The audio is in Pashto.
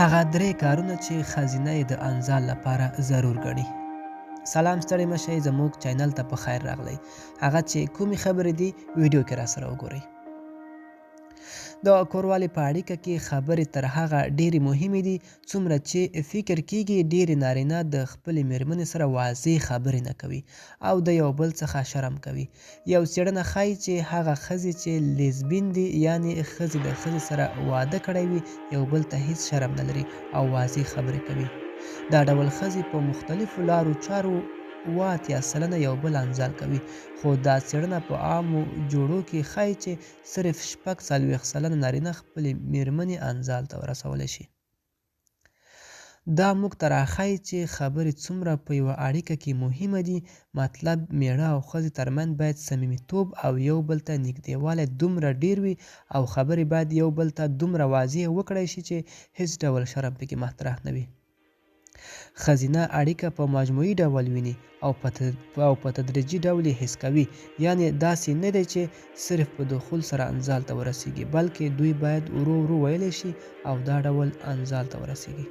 هغه درې کارونه چې ښځینه یې د انزال لپاره ضرور ګڼي. سلام ستړي مه شئ، زموږ چینل ته په خیر راغلی. هغه چې کومې خبرې دي ویډیو کې راسره وګورئ. د کوروالې په اړیکه کې خبرې تر هغه ډېرې مهمې دي څومره چې فکر کېږي ډېرې نارینه د خپلې مېرمنې سره واضح خبرې نه کوي او د یو بل څخه شرم کوي. یو څېړنه ښایي چې هغه ښځې چې لیزبین دي، یعنې ښځې د ښځې سره واده کړی وي، یو بل ته هیڅ شرم نه لري او واضح خبرې کوي. دا ډول ښځې په مختلفو لارو چارو 80% یو بل انزال کوي، خو دا څېړنه په عامو جوړو کې ښایي چې صرف 40% نارینه خپلې مېرمنې انزال ته ورسولی شي. دا موږ ته راښایي چې خبرې څومره په یوه اړیکه کې مهمه دي. مطلب مېړه او ښځې ترمنځ باید صمیمیتوب او یو بل ته نږدېوالی دومره ډېر وي او خبرې باید یو بل ته دومره واضح وکړی شي چې هیڅ ډول شرم پکې مطرح نه وي. ښځینه اړیکه په مجموعي ډول ویني او په تدریجي ډول یې حس کوي، یعنې داسې نه دی چې صرف په دخول سره انزال ته ورسیږي، بلکې دوی باید ورو ورو ویلی شي او دا ډول انزال ته ورسیږي.